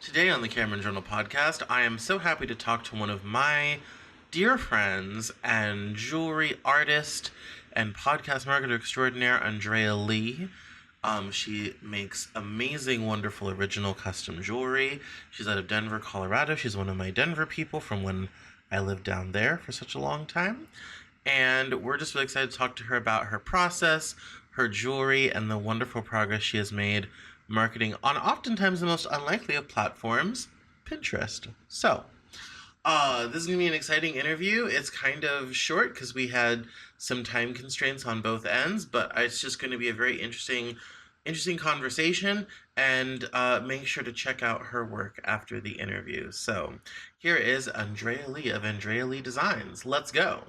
Today on the Cameron Journal podcast, I am so happy to talk to one of my dear friends and jewelry artist and podcast marketer extraordinaire, Andrea Li. She makes amazing, wonderful, original custom jewelry. She's out of Denver, Colorado. She's one of my Denver people from when I lived down there for such a long time. And we're just really excited to talk to her about her process, her jewelry, and the wonderful progress she has made marketing on oftentimes the most unlikely of platforms, Pinterest. So, this is going to be an exciting interview. It's kind of short because we had some time constraints on both ends, but it's just going to be a very interesting conversation, and make sure to check out her work after the interview. So, here is Andrea Li of Andrea Li Designs. Let's go.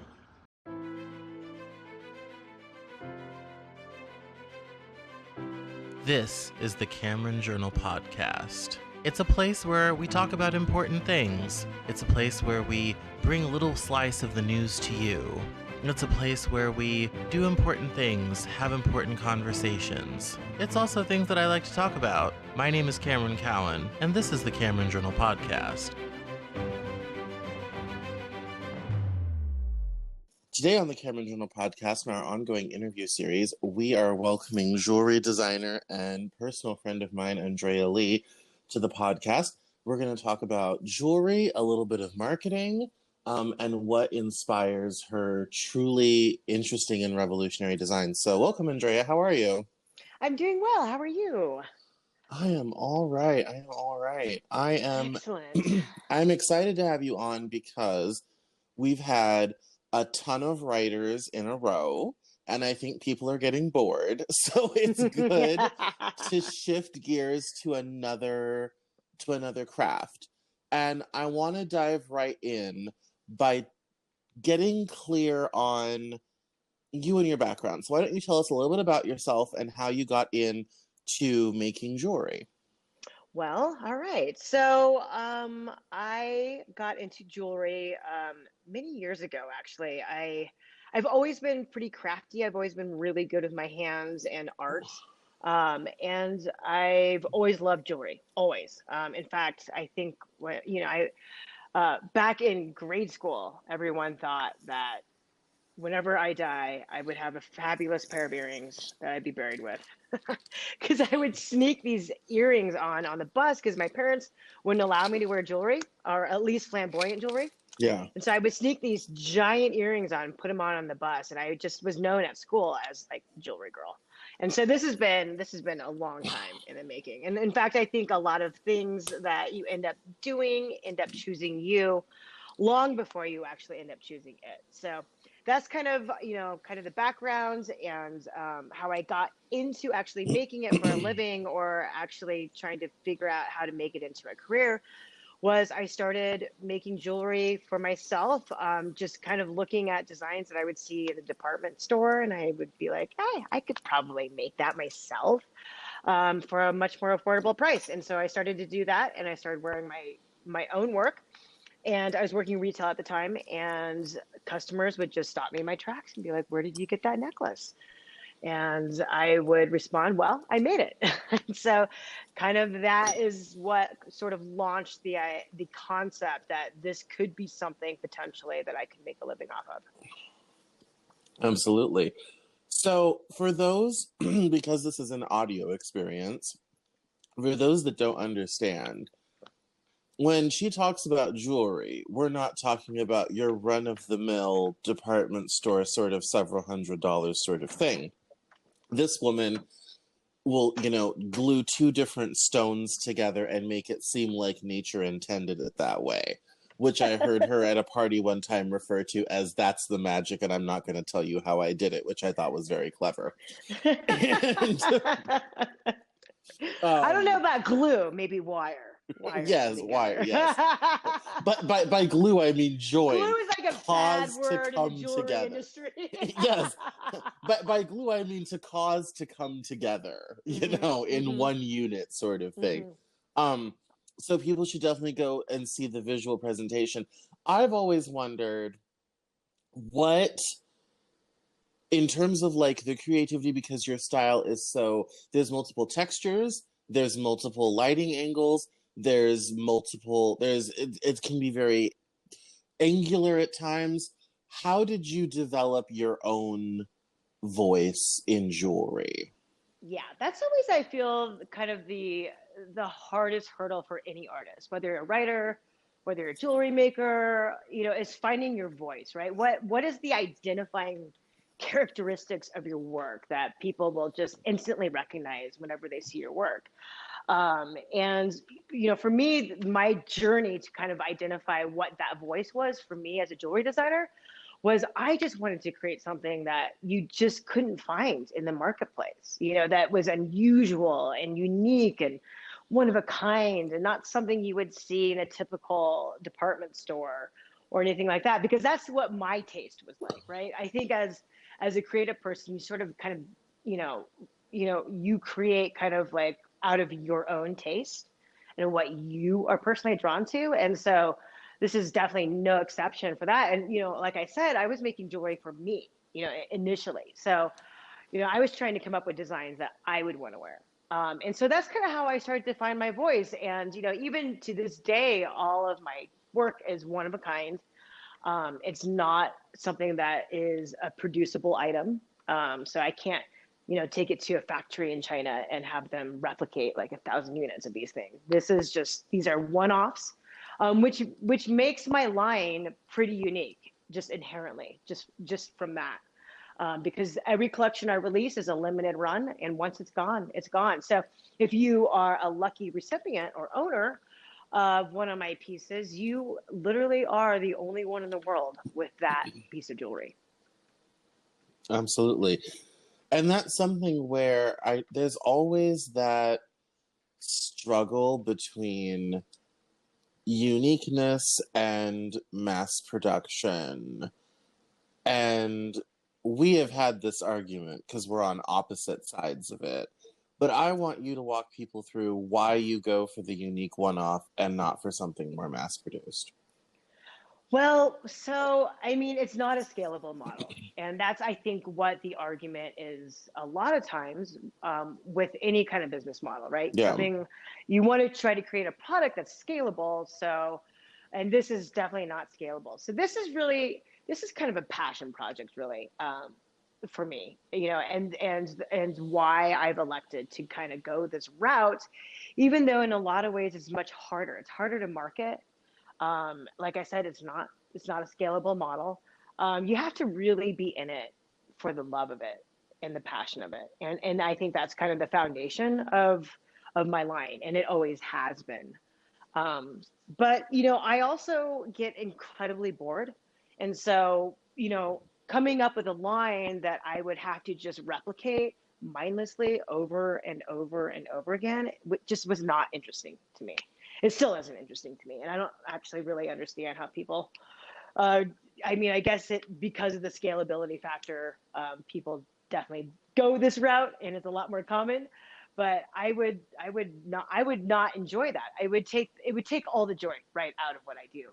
This is the Cameron Journal podcast. It's a place where we talk about important things. It's a place where we bring a little slice of the news to you. It's a place where we do important things, have important conversations. It's also things that I like to talk about. My name is Cameron Cowan, and this is the Cameron Journal podcast. Today on the Cameron Journal podcast, in our ongoing interview series, we are welcoming jewelry designer and personal friend of mine, Andrea Li, to the podcast. We're going to talk about jewelry, a little bit of marketing, and what inspires her truly interesting and revolutionary designs. So welcome, Andrea. How are you? I'm doing well. How are you? I am all right. Excellent. I'm excited to have you on because we've had a ton of writers in a row, and I think people are getting bored. So it's good to shift gears to another craft. And I want to dive right in by getting clear on you and your background. So why don't you tell us a little bit about yourself and how you got into making jewelry? Well, all right. So I got into jewelry many years ago, actually. I've always been pretty crafty. I've always been really good with my hands and art. And I've always loved jewelry, always. In fact, I think, back in grade school, everyone thought that whenever I die, I would have a fabulous pair of earrings that I'd be buried with. Because I would sneak these earrings on the bus because my parents wouldn't allow me to wear jewelry, or at least flamboyant jewelry. Yeah. And so I would sneak these giant earrings on, put them on the bus, and I just was known at school as like jewelry girl. And so this has been a long time in the making. And in fact, I think a lot of things that you end up doing end up choosing you long before you actually end up choosing it. So that's kind of the background and how I got into actually making it for a living, or actually trying to figure out how to make it into a career. Was I started making jewelry for myself, just kind of looking at designs that I would see in the department store, and I would be like, hey, I could probably make that myself for a much more affordable price. And so I started to do that, and I started wearing my own work. And I was working retail at the time, and customers would just stop me in my tracks and be like, where did you get that necklace? And I would respond, well, I made it. So kind of that is what sort of launched the concept that this could be something potentially that I could make a living off of. Absolutely. So for those, because this is an audio experience, for those that don't understand, when she talks about jewelry, we're not talking about your run-of-the-mill department store sort of several $100s sort of thing. This woman will, glue two different stones together and make it seem like nature intended it that way, which I heard her at a party one time refer to as "that's the magic, and I'm not going to tell you how I did it," which I thought was very clever. And, I don't know about glue, maybe wire. Yes, wire, yes. But by glue, I mean join. Glue is like a bad word in the jewelry industry. Yes. But by glue, I mean to cause to come together, in one unit sort of thing. So people should definitely go and see the visual presentation. I've always wondered what, in terms of like the creativity, because your style is so, there's multiple textures, there's multiple lighting angles, There's multiple, it can be very angular at times. How did you develop your own voice in jewelry? Yeah, that's always, I feel, kind of the hardest hurdle for any artist, whether you're a writer, whether you're a jewelry maker, is finding your voice, right? What is the identifying characteristics of your work that people will just instantly recognize whenever they see your work? And for me, my journey to kind of identify what that voice was for me as a jewelry designer was I just wanted to create something that you just couldn't find in the marketplace, that was unusual and unique and one of a kind and not something you would see in a typical department store or anything like that, because that's what my taste was like, right? I think as a creative person, you sort of kind of, you create kind of like out of your own taste and what you are personally drawn to. And so this is definitely no exception for that. And, like I said, I was making jewelry for me, initially. So, I was trying to come up with designs that I would want to wear. And so that's kind of how I started to find my voice. And, even to this day, all of my work is one of a kind. It's not something that is a producible item. So I can't, take it to a factory in China and have them replicate like 1,000 units of these things. These are one-offs, which makes my line pretty unique, just inherently, just from that. Because every collection I release is a limited run, and once it's gone, it's gone. So if you are a lucky recipient or owner of one of my pieces, you literally are the only one in the world with that piece of jewelry. Absolutely. And that's something where there's always that struggle between uniqueness and mass production. And we have had this argument because we're on opposite sides of it. But I want you to walk people through why you go for the unique one-off and not for something more mass-produced. Well, so I mean, it's not a scalable model. And that's, I think, what the argument is a lot of times, with any kind of business model, right? Yeah. You want to try to create a product that's scalable. So, and this is definitely not scalable. So this is kind of a passion project, really, for me, and why I've elected to kind of go this route, even though in a lot of ways it's much harder. It's harder to market. Like I said, it's not a scalable model. You have to really be in it for the love of it and the passion of it. And I think that's kind of the foundation of my line, and it always has been. But I also get incredibly bored. And so, coming up with a line that I would have to just replicate mindlessly over and over and over again just was not interesting to me. It still isn't interesting to me, and I don't actually really understand how people. I mean, I guess because of the scalability factor, people definitely go this route, and it's a lot more common. But I would not enjoy that. It would take all the joy right out of what I do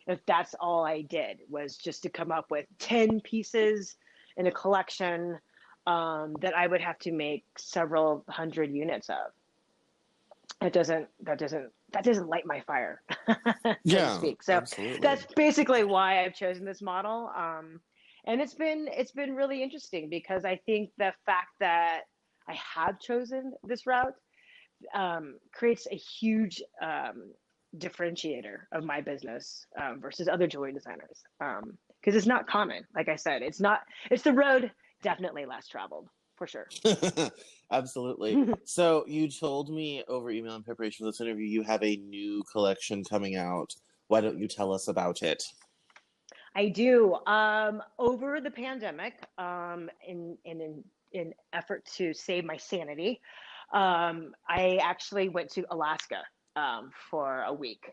if that's all I did was just to come up with 10 pieces in a collection, that I would have to make several hundred units of. That doesn't light my fire, so to speak. So absolutely. that's basically why I've chosen this model. And it's been really interesting because I think the fact that I have chosen this route, creates a huge, differentiator of my business, versus other jewelry designers. Because it's not common. Like I said, it's the road definitely less traveled, for sure. Absolutely. So you told me over email in preparation for this interview you have a new collection coming out. Why don't you tell us about it? I do. Over the pandemic, in effort to save my sanity, I actually went to Alaska, for a week.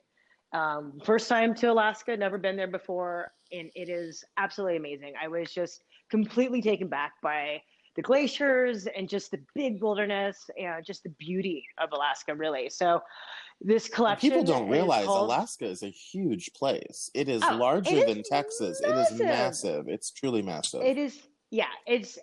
First time to Alaska, never been there before, and it is absolutely amazing. I was just completely taken back by the glaciers and just the big wilderness and just the beauty of Alaska, really. So this And people collection don't is realize called. Alaska is a huge place. It is Oh, it larger is than Texas. It is massive. massive. It's truly massive. It is, yeah, it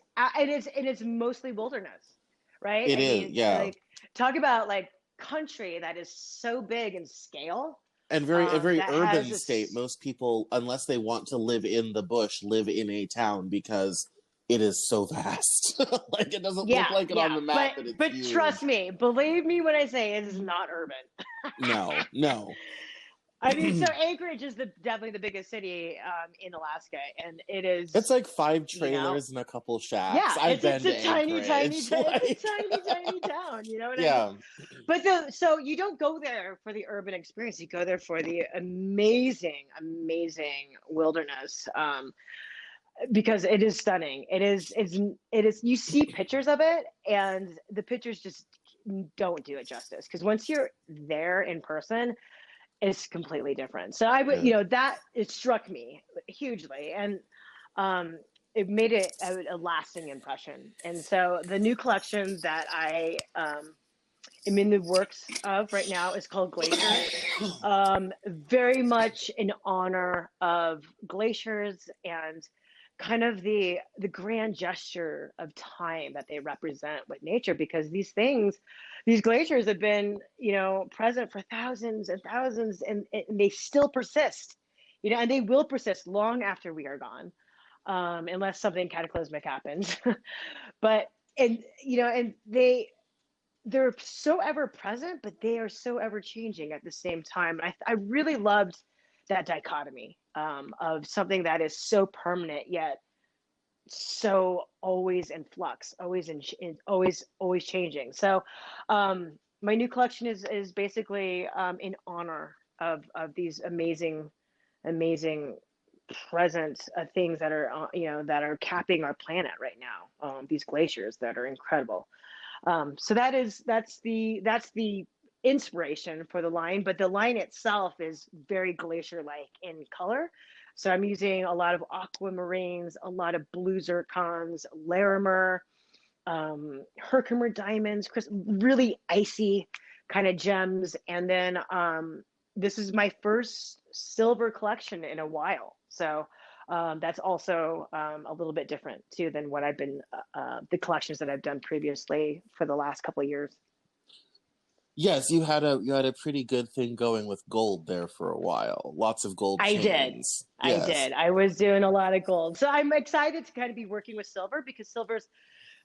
is mostly wilderness, right? It I is, mean, yeah. like, talk about like country that is so big in scale, And a very that has urban state. this. Most people, unless they want to live in the bush, live in a town because it is so vast. Like it doesn't look Yeah, like it on yeah, the map, but it's but trust huge. me, believe me when I say it is not urban. No, no. I mean, so Anchorage is definitely the biggest city in Alaska, and it It's is, like five you know, trailers and a couple shacks. yeah, I've it's been a to tiny, tiny, Anchorage. it's a Like, tiny, tiny town. You know what I mean? yeah. But so you don't go there for the urban experience. You go there for the amazing, amazing wilderness, because it is stunning. It is. You see pictures of it, and the pictures just don't do it justice. Because once you're there in person, it's completely different. So I would, Yeah. that it struck me hugely, and um, it made it a lasting impression. And so the new collection that I am in the works of right now is called Glaciers. Very much in honor of glaciers and kind of the grand gesture of time that they represent with nature, because these glaciers have been, present for thousands and thousands, and they still persist, and they will persist long after we are gone, unless something cataclysmic happens. But and they're so ever present, but they are so ever changing at the same time. I really loved that dichotomy, of something that is so permanent yet so always in flux, always always changing. So, my new collection is basically, in honor of these amazing present, things that are, that are capping our planet right now. These glaciers that are incredible. So that's the inspiration for the line, but the line itself is very glacier-like in color. So I'm using a lot of aquamarines, a lot of blue zircons, Larimer, Herkimer diamonds, really icy kind of gems, and then this is my first silver collection in a while. So that's also, a little bit different too than what I've been, the collections that I've done previously for the last couple of years. Yes, you had a pretty good thing going with gold there for a while. Lots of gold I did. chains. I Yes. did. I was doing a lot of gold. So I'm excited to kind of be working with silver, because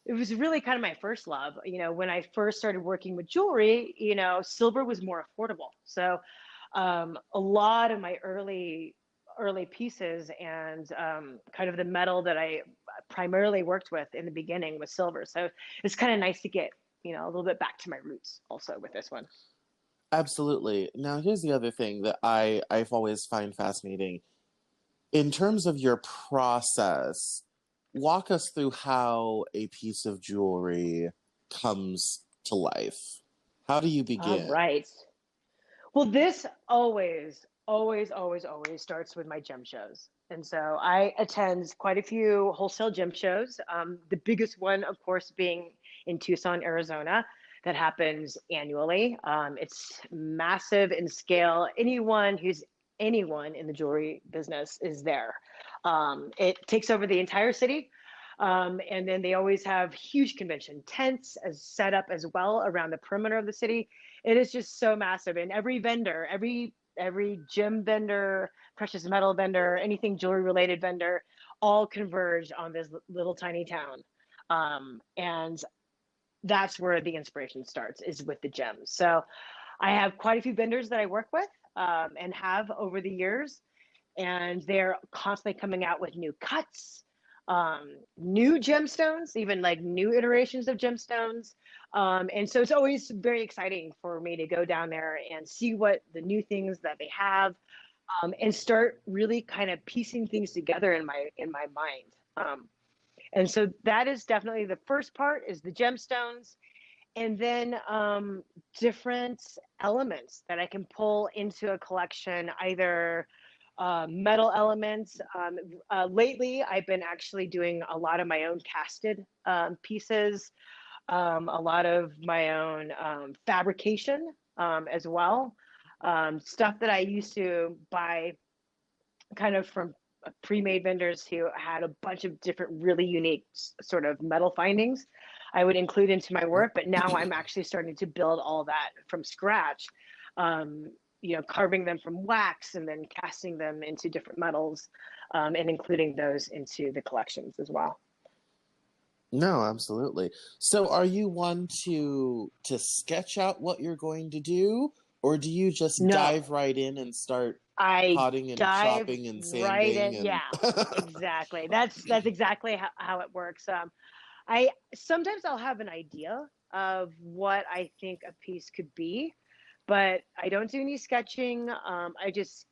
it was really kind of my first love. When I first started working with jewelry, silver was more affordable. So a lot of my early pieces, and kind of the metal that I primarily worked with in the beginning was silver. So it's kind of nice to get, a little bit back to my roots also with this one. Absolutely. Now, here's the other thing that I've always find fascinating. In terms of your process, walk us through how a piece of jewelry comes to life. How do you All begin? right. Well, this always starts with my gem shows. And so I attend quite a few wholesale gem shows. The biggest one, of course, being in Tucson, Arizona, that happens annually. It's massive in scale. Anyone in the jewelry business is there. It takes over the entire city. And then they always have huge convention tents as set up as well around the perimeter of the city. It is just so massive, and every vendor, every gem vendor, precious metal vendor, anything jewelry related vendor, all converge on this little tiny town. And that's where the inspiration starts, is with the gems. So I have quite a few vendors that I work with, and have over the years, and they're constantly coming out with new cuts, new gemstones, even like new iterations of gemstones. And so it's always very exciting for me to go down there and see what the new things that they have, and start really kind of piecing things together in my mind. And so that is definitely the first part, is the gemstones, and then different elements that I can pull into a collection, either metal elements. Lately, I've been actually doing a lot of my own casted pieces, a lot of my own fabrication, as well. Stuff that I used to buy kind of from pre-made vendors who had a bunch of different really unique sort of metal findings. I would include into my work, but now I'm actually starting to build all that from scratch. Um, Carving them from wax and then casting them into different metals, and including those into the collections as well. No, absolutely. So are you one to sketch out what you're going to do, or do you just No, dive right in and start I potting and dive chopping and right sanding in. and Yeah, exactly. That's exactly how it works. I sometimes I'll have an idea of what I think a piece could be, but I don't do any sketching. I just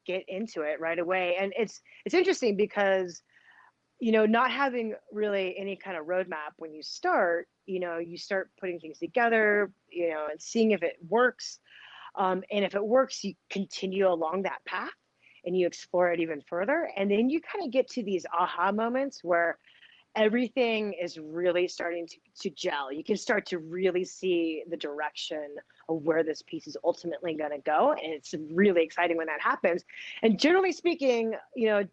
get into it right away, and it's interesting because not having really any kind of roadmap when you start, you start putting things together, and seeing if it works. And if it works, you continue along that path and you explore it even further. And then you kind of get to these aha moments where everything is really starting to gel. You can start to really see the direction of where this piece is ultimately going to go. And it's really exciting when that happens. And generally speaking,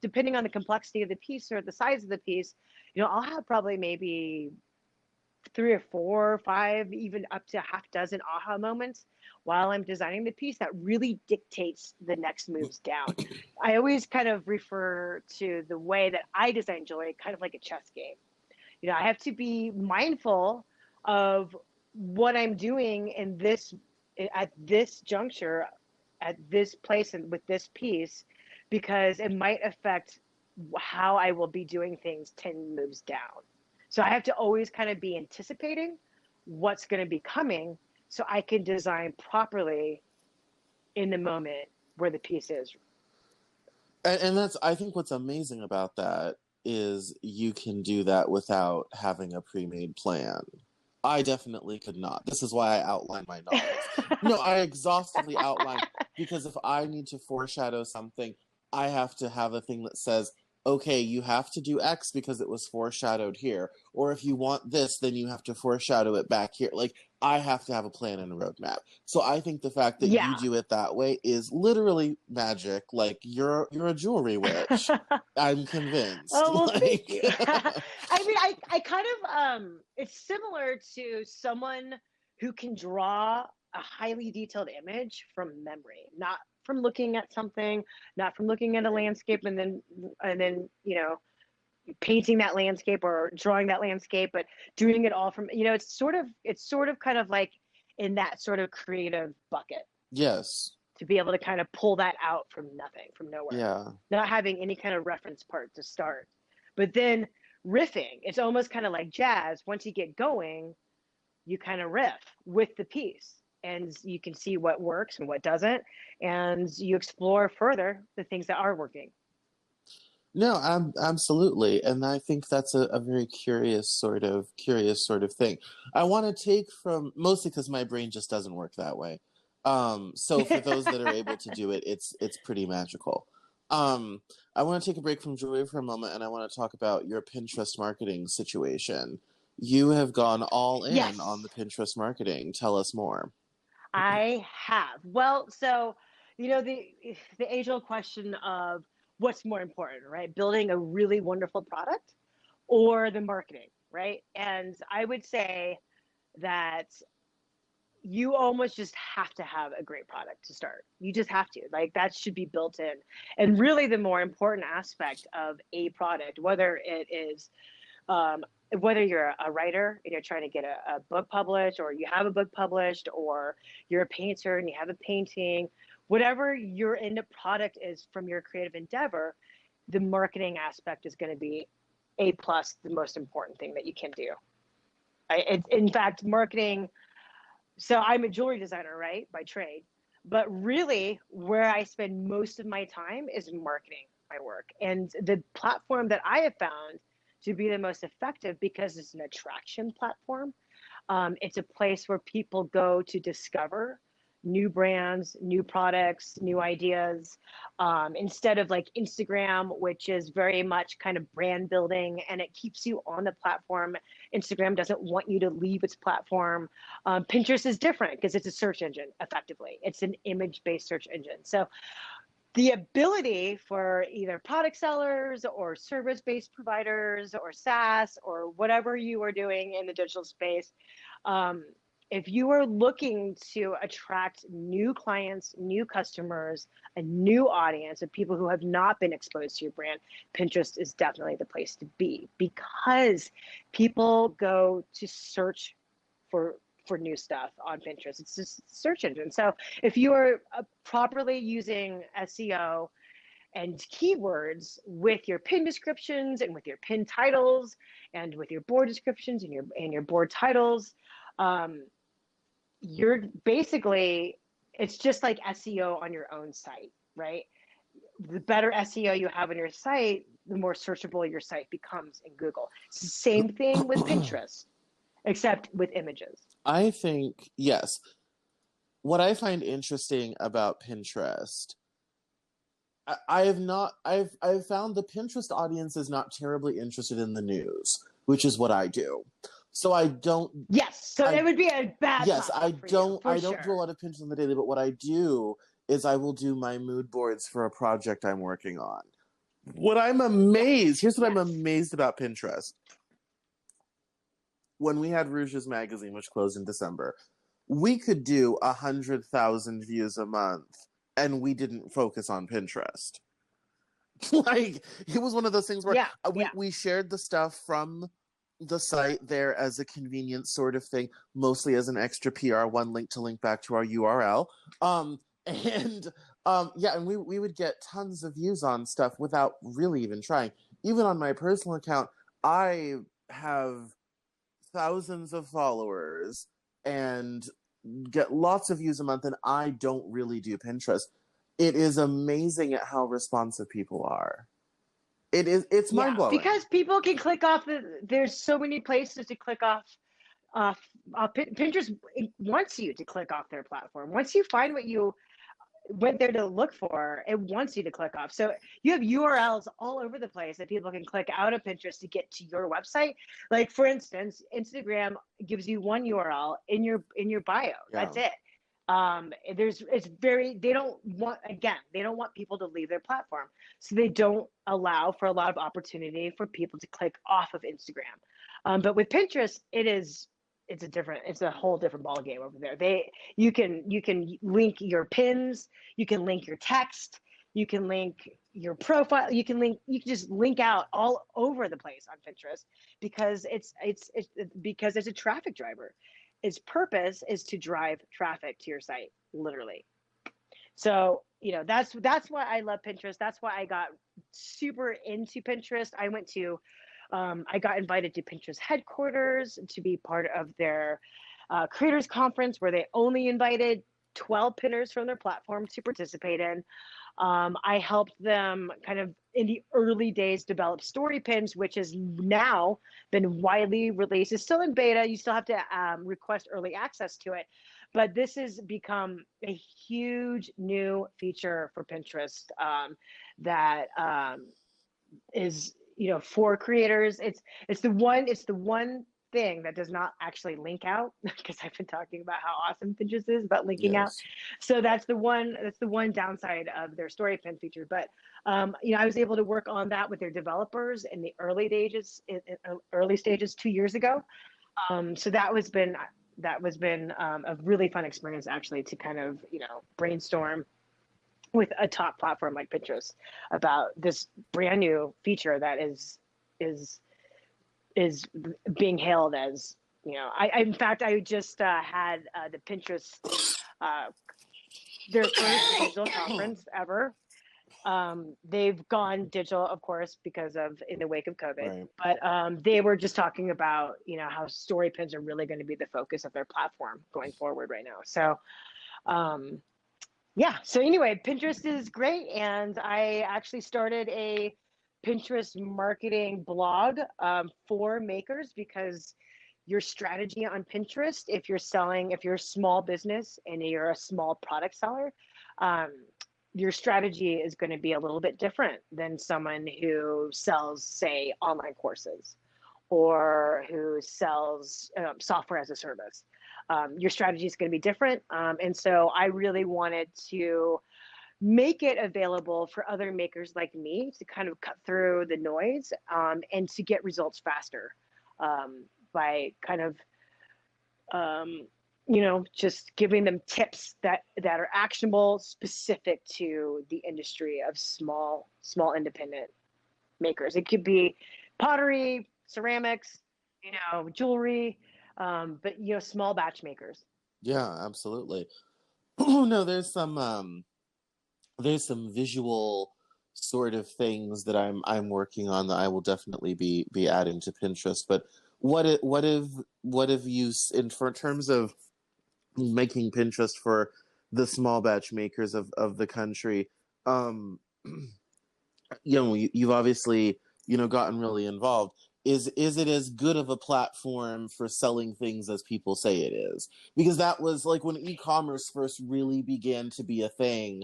depending on the complexity of the piece or the size of the piece, I'll have probably maybe three or four or five, even up to a half dozen aha moments while I'm designing the piece that really dictates the next moves down. I always kind of refer to the way that I design jewelry kind of like a chess game. I have to be mindful of what I'm doing in this at this juncture, at this place and with this piece, because it might affect how I will be doing things 10 moves down. So I have to always kind of be anticipating what's going to be coming so I can design properly in the moment where the piece is. and that's, I think what's amazing about that is you can do that without having a pre-made plan. I definitely could not. This is why I outline my novels. No, I exhaustively outline, because if I need to foreshadow something, I have to have a thing that says, okay, you have to do X because it was foreshadowed here. Or if you want this, then you have to foreshadow it back here. Like, I have to have a plan and a roadmap. So I think the fact that you Yeah. do it that way is literally magic. Like, you're a jewelry witch. I'm convinced. Oh, well, thank Like you. I mean, I kind of, it's similar to someone who can draw a highly detailed image from memory, not from looking at something, not from looking at a landscape and then, painting that landscape or drawing that landscape, but doing it all from, it's sort of kind of like in that sort of creative bucket yes. to be able to kind of pull that out from nothing, from nowhere, Yeah. not having any kind of reference part to start. But then riffing, it's almost kind of like jazz. Once you get going, you kind of riff with the piece and you can see what works and what doesn't. And you explore further the things that are working. No, absolutely, and I think that's a very curious sort of thing. I want to take from, mostly because my brain just doesn't work that way. So for those that are able to do it, it's pretty magical. Um, I want to take a break from jewelry for a moment, and I want to talk about your Pinterest marketing situation. You have gone all in on Yes, the Pinterest marketing. Tell us more. I have. Well, so the age old question of what's more important, right? Building a really wonderful product or the marketing, right? And I would say that you almost just have to have a great product to start. You just have to. Like that should be built in. And really the more important aspect of a product, whether it is um, whether you're a writer and you're trying to get a book published, or you have a book published, or you're a painter and you have a painting, whatever your end product is from your creative endeavor, the marketing aspect is going to be a plus, the most important thing that you can do. In fact, marketing. So I'm a jewelry designer, right, by trade, but really where I spend most of my time is marketing my work. And the platform that I have found to be the most effective, because it's an attraction platform. It's a place where people go to discover new brands, new products, new ideas, instead of like Instagram, which is very much kind of brand building and it keeps you on the platform. Instagram doesn't want you to leave its platform. Pinterest is different because it's a search engine, effectively. It's an image based search engine. So the ability for either product sellers or service-based providers or SaaS or whatever you are doing in the digital space, um, if you are looking to attract new clients, new customers, a new audience of people who have not been exposed to your brand, Pinterest is definitely the place to be, because people go to search for new stuff on Pinterest. It's just a search engine. So if you are properly using SEO and keywords with your pin descriptions and with your pin titles and with your board descriptions and your board titles, um, you're basically, it's just like SEO on your own site, right? The better SEO you have on your site, the more searchable your site becomes in Google. It's the same thing with Pinterest, except with images. I think, yes. What I find interesting about Pinterest, I've found the Pinterest audience is not terribly interested in the news, which is what I do. So I don't, Yes, so I it would be a bad yes, platform for you, for I don't do a sure. lot of Pinterest on the daily, but what I do is I will do my mood boards for a project I'm working on. Yes, Here's what I'm yes. amazed about Pinterest. When we had Rouge's magazine, which closed in December, we could do 100,000 views a month, and we didn't focus on Pinterest. Like, it was one of those things where Yeah, yeah. we shared the stuff from the site there as a convenient sort of thing, mostly as an extra PR, one link to link back to our URL. And yeah, and we would get tons of views on stuff without really even trying. Even on my personal account, I have thousands of followers and get lots of views a month, and I don't really do Pinterest. It is amazing at how responsive people are. It's mind Yeah, blowing. because people can click off there's so many places to click off Pinterest wants you to click off their platform. Once you find what you went there to look for, it wants you to click off. So you have URLs all over the place that people can click out of Pinterest to get to your website. Like for instance, Instagram gives you one URL in your bio. Yeah. That's it. It's very, they don't want, again, they don't want people to leave their platform, so they don't allow for a lot of opportunity for people to click off of Instagram. But with Pinterest, it's a whole different ball game over there. You can link your pins, you can link your text, you can link your profile, you can just link out all over the place on Pinterest, because because it's a traffic driver. Its purpose is to drive traffic to your site, literally. So, that's why I love Pinterest. That's why I got super into Pinterest. I got invited to Pinterest headquarters to be part of their creators conference, where they only invited 12 pinners from their platform to participate in. I helped them kind of in the early days develop story pins, which has now been widely released. It's still in beta. You still have to request early access to it. But this has become a huge new feature for Pinterest, that is, for creators. It's the one thing that does not actually link out, because I've been talking about how awesome Pinterest is about linking out. Yes. So that's the one downside of their story pin feature. But I was able to work on that with their developers in the early stages 2 years ago. So that was been a really fun experience, actually, to kind of brainstorm with a top platform like Pinterest about this brand new feature that is is being hailed as, in fact, I just had the Pinterest, uh, their first digital conference ever. They've gone digital, of course, because of in the wake of COVID, Right. but they were just talking about, how story pins are really going to be the focus of their platform going forward right now. So, um, yeah. So anyway, Pinterest is great, and I actually started a Pinterest marketing blog for makers, because your strategy on Pinterest, if you're a small business and you're a small product seller, um, your strategy is going to be a little bit different than someone who sells, say, online courses, or who sells software as a service. Your strategy is going to be different. And so I really wanted to make it available for other makers like me to kind of cut through the noise, and to get results faster, by kind of, um, just giving them tips that are actionable, specific to the industry of small independent makers. It could be pottery, ceramics, jewelry, but small batch makers. Yeah, absolutely. Oh no, there's some visual sort of things that I'm working on that I will definitely be adding to Pinterest. But what have you in for terms of making Pinterest for the small batch makers of the country? Um, you've obviously gotten really involved. Is it as good of a platform for selling things as people say it is? Because that was like when e-commerce first really began to be a thing.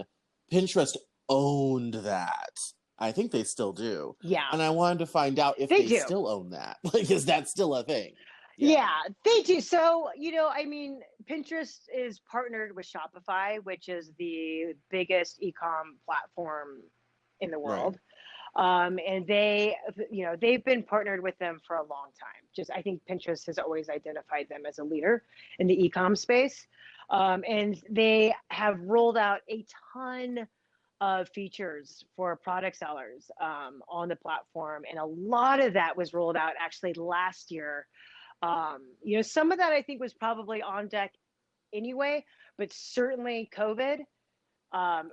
Pinterest owned that. I think they still do. Yeah, And I wanted to find out if they they do. still own that. Like, is that still a thing? Yeah. Yeah, they do. So, I mean, Pinterest is partnered with Shopify, which is the biggest e-com platform in the Right. world. And they've been partnered with them for a long time. Just, I think Pinterest has always identified them as a leader in the e-com space. And they have rolled out a ton of features for product sellers, on the platform. And a lot of that was rolled out actually last year. Some of that I think was probably on deck anyway, but certainly COVID,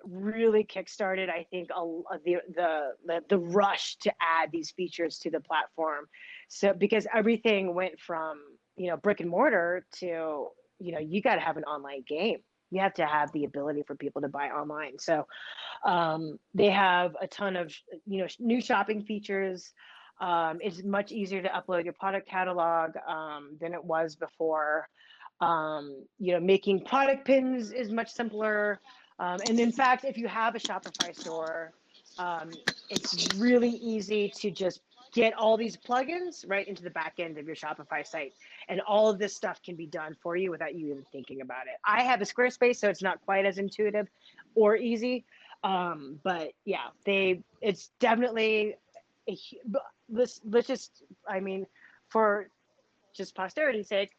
really kickstarted, I think, the rush to add these features to the platform. So because everything went from brick and mortar to you got to have an online game. You have to have the ability for people to buy online. So, they have a ton of new shopping features. It's much easier to upload your product catalog, than it was before. Making product pins is much simpler. And in fact, if you have a Shopify store, um, it's really easy to just get all these plugins right into the back end of your Shopify site. And all of this stuff can be done for you without you even thinking about it. I have a Squarespace, so it's not quite as intuitive or easy. But yeah, it's definitely a, let's just, I mean, for just posterity's sake,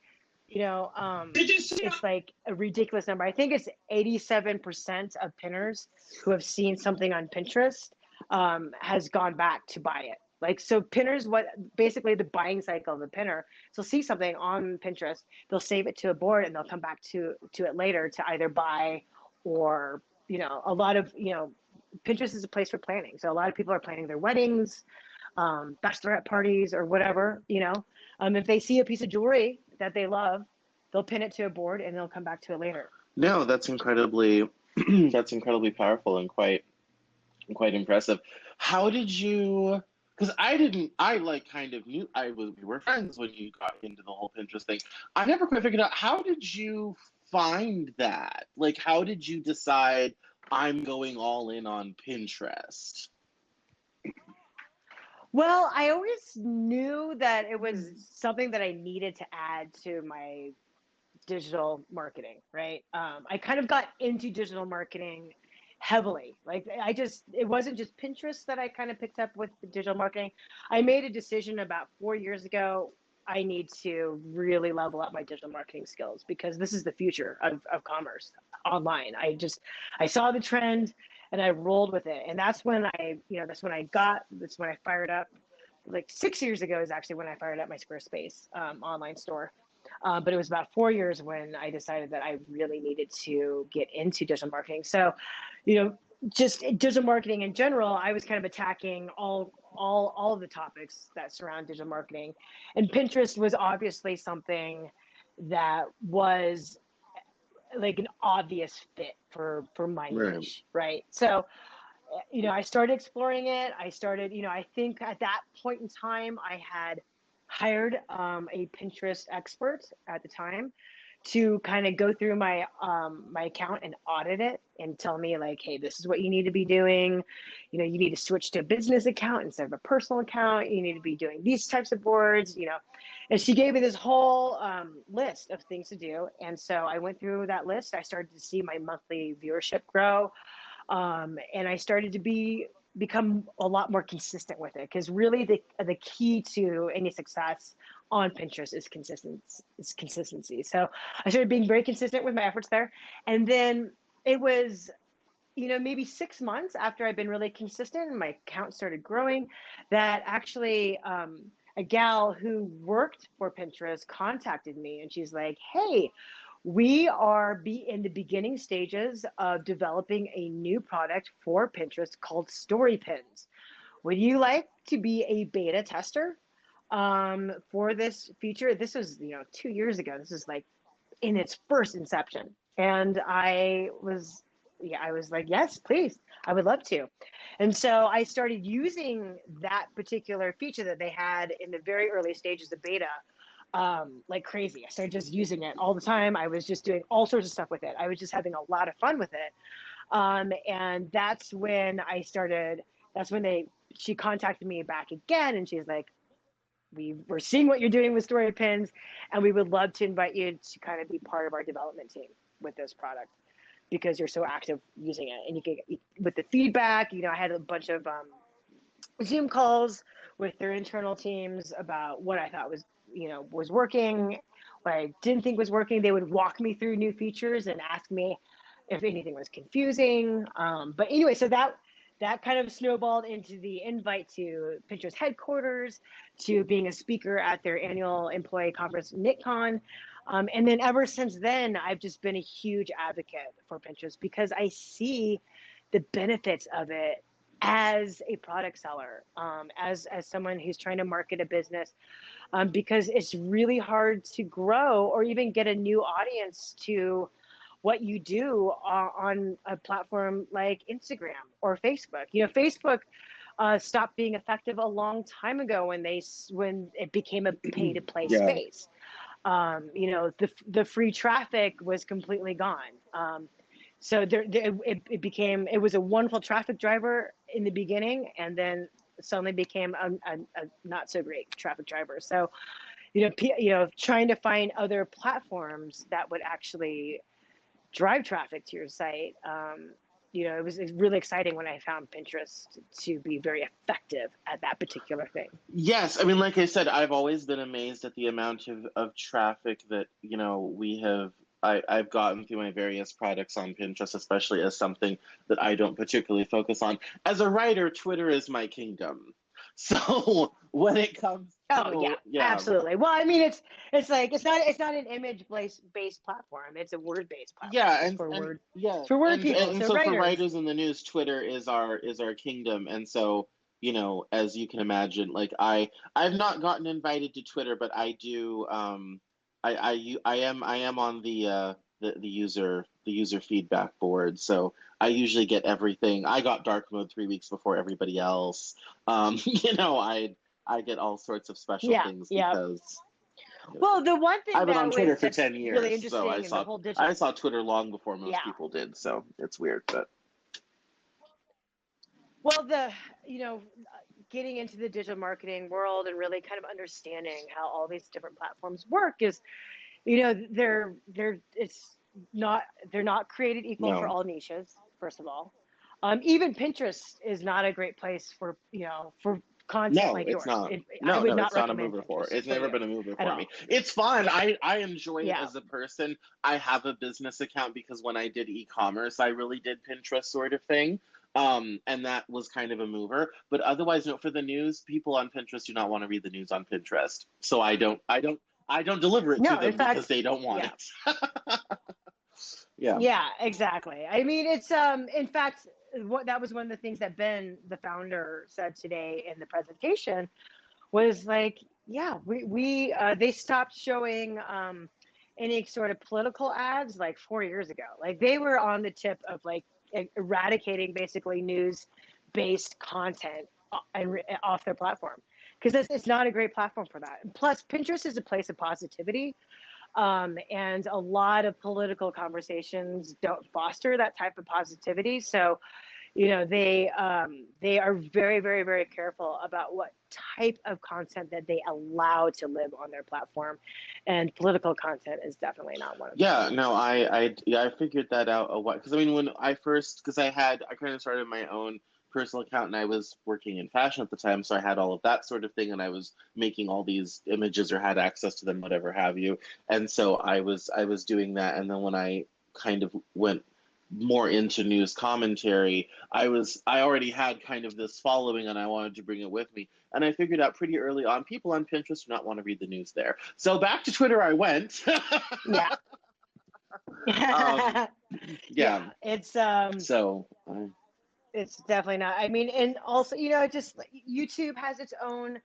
it's like a ridiculous number. I think it's 87% of pinners who have seen something on Pinterest, has gone back to buy it. Like, so pinners, what basically the buying cycle of a pinner, so see something on Pinterest, they'll save it to a board and they'll come back to it later to either buy or, a lot of, Pinterest is a place for planning. So a lot of people are planning their weddings, bachelorette parties or whatever, if they see a piece of jewelry that they love, they'll pin it to a board and they'll come back to it later. No, that's incredibly that's incredibly powerful and quite impressive. How did you? Because I like kind of knew we were friends when you got into the whole Pinterest thing. I never quite figured out how did you find that? Like, how did you decide I'm going all in on Pinterest? Well, I always knew that it was something that I needed to add to my digital marketing, right? I kind of got into digital marketing heavily. Like, it wasn't just Pinterest that I kind of picked up with the digital marketing. I made a decision about 4 years ago. I need to really level up my digital marketing skills because this is the future of commerce online. I saw the trend and I rolled with it. And that's when I fired up, like 6 years ago is actually when I fired up my Squarespace, online store. But it was about 4 years when I decided that I really needed to get into digital marketing. So, just digital marketing in general, I was kind of attacking all of the topics that surround digital marketing, and Pinterest was obviously something that was like an obvious fit for my Right. niche, right? So, I started exploring it. I think at that point in time, I had hired, a Pinterest expert at the time to kind of go through my account and audit it and tell me like, hey, this is what you need to be doing. You need to switch to a business account instead of a personal account. You need to be doing these types of boards. And she gave me this whole, list of things to do. And so I went through that list. I started to see my monthly viewership grow. And I started to become a lot more consistent with it, because really the key to any success on Pinterest is consistency. So I started being very consistent with my efforts there, and then it was, maybe 6 months after I've been really consistent and my account started growing, that actually a gal who worked for Pinterest contacted me, and she's like, "Hey, we are in the beginning stages of developing a new product for Pinterest called Story Pins. Would you like to be a beta tester for this feature?" This was, 2 years ago. This is like in its first inception. And I was like, yes, please, I would love to. And so I started using that particular feature that they had in the very early stages of beta, like crazy. I started just using it all the time. I was just doing all sorts of stuff with it. I was just having a lot of fun with it. And that's when she contacted me back again, and she's like, we're seeing what you're doing with Story Pins, and we would love to invite you to kind of be part of our development team with this product, because you're so active using it. And you get, with the feedback, I had a bunch of Zoom calls with their internal teams about what I thought was working, what I didn't think was working. They would walk me through new features and ask me if anything was confusing. But anyway, so that kind of snowballed into the invite to Pinterest headquarters, to being a speaker at their annual employee conference, NitCon. And then ever since then, I've just been a huge advocate for Pinterest, because I see the benefits of it as a product seller, as someone who's trying to market a business, because it's really hard to grow or even get a new audience to what you do on a platform like Instagram or Facebook. Facebook stopped being effective a long time ago when it became a pay to play Yeah. space. The free traffic was completely gone. So it was a wonderful traffic driver in the beginning, and then suddenly became a not so great traffic driver. So, trying to find other platforms that would actually drive traffic to your site. It was really exciting when I found Pinterest to be very effective at that particular thing. Yes, I mean, like I said, I've always been amazed at the amount of traffic that, I've gotten through my various products on Pinterest, especially as something that I don't particularly focus on. As a writer, Twitter is my kingdom. So when it comes Oh yeah, to, yeah, absolutely. Well, I mean, it's not an image based platform. It's a word based platform. yeah, It's and for and word yeah, for word and people. and So so for writers. writers in the news, Twitter is our kingdom. And so, as you can imagine, like I've not gotten invited to Twitter, but I do. I am on the user feedback board, so I usually get everything. I got dark mode 3 weeks before everybody else. I get all sorts of special Yeah, things yeah. because Well, the one thing I've been on Twitter for that's 10 really years, so I interesting in the saw whole I digital, saw Twitter long before most yeah. people did, so it's weird, but Well, getting into the digital marketing world and really kind of understanding how all these different platforms work is, they're not created equal for no. all niches. First of all, even Pinterest is not a great place for content No, like it's yours. not. I No, would no, not it's not a recommend mover for. Pinterest It's for never you been a mover at for me. all. It's fun. I enjoy it Yeah. as a person. I have a business account because when I did e-commerce, I really did Pinterest sort of thing. And that was kind of a mover. But otherwise, no, for the news, people on Pinterest do not want to read the news on Pinterest. So I don't deliver it to No, in them because fact, they don't want yeah. it. Yeah. Yeah, exactly. I mean, it's in fact, that was one of the things that Ben, the founder, said today in the presentation, was like, yeah, they stopped showing any sort of political ads like 4 years ago. Like they were on the tip of like eradicating basically news based content off their platform, because it's not a great platform for that. And plus, Pinterest is a place of positivity, and a lot of political conversations don't foster that type of positivity. So, they are very, very, very careful about what type of content that they allow to live on their platform, and political content is definitely not one of them. Yeah, no, yeah, I figured that out a while because I mean when I first because I kind of started my own personal account and I was working in fashion at the time, so I had all of that sort of thing and I was making all these images or had access to them, whatever have you. And so I was doing that, and then when I kind of went more into news commentary, I already had kind of this following and I wanted to bring it with me. And I figured out pretty early on people on Pinterest do not want to read the news there. So back to Twitter I went. Yeah. um, Yeah, yeah. So it's definitely not. I mean, and also, just like YouTube has its own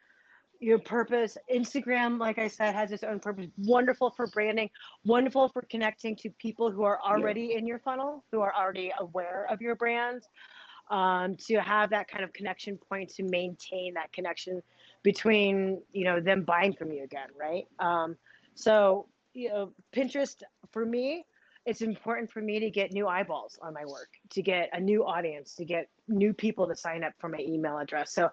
purpose. Instagram, like I said, has its own purpose. Wonderful for branding, wonderful for connecting to people who are yeah. already in your funnel, who are already aware of your brand. To have that kind of connection point, to maintain that connection between them buying from you again, right? So Pinterest, for me, it's important for me to get new eyeballs on my work, to get a new audience, to get new people to sign up for my email address. So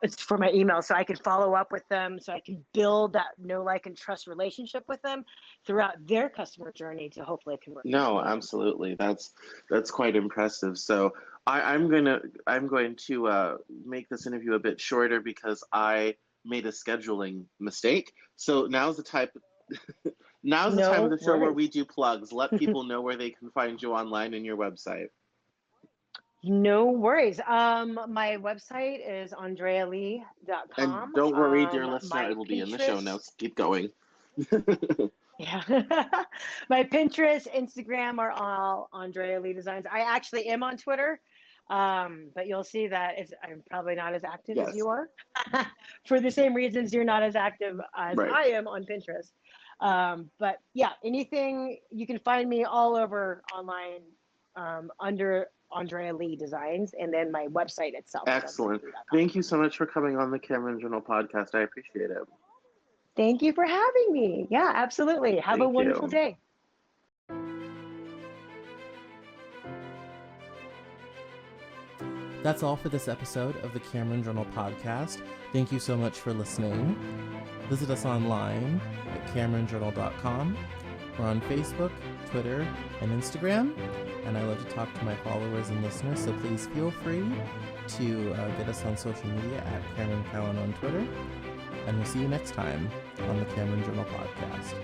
it's for my email, so I can follow up with them, so I can build that know, like, and trust relationship with them throughout their customer journey to hopefully convert them No, to leads. absolutely. That's quite impressive. So I'm going to make this interview a bit shorter because I made a scheduling mistake. So now's the time of No the show where worries. we do plugs. Let people know where they can find you online and your website. No worries. My website is And andreali.com. don't worry, dear listener, My it will be in the show Pinterest, notes. Keep going. yeah. My Pinterest, Instagram are all Andrea Lee Designs. I actually am on Twitter, but you'll see that I'm probably not as active as Yes, you are, for the same reasons you're not as active as right. I am on Pinterest. But yeah, anything, you can find me all over online, under Andrea Lee Designs, and then my website itself is Excellent. andrealee.com. Thank you so much for coming on the Cameron Journal podcast. I appreciate it. Thank you for having me. Yeah, absolutely. Have a Thank wonderful you. day. That's all for this episode of the Cameron Journal podcast. Thank you so much for listening. Visit us online at CameronJournal.com. We're on Facebook, Twitter, and Instagram, and I love to talk to my followers and listeners, so please feel free to get us on social media at Cameron Cowan on Twitter, and we'll see you next time on the Cameron Journal podcast.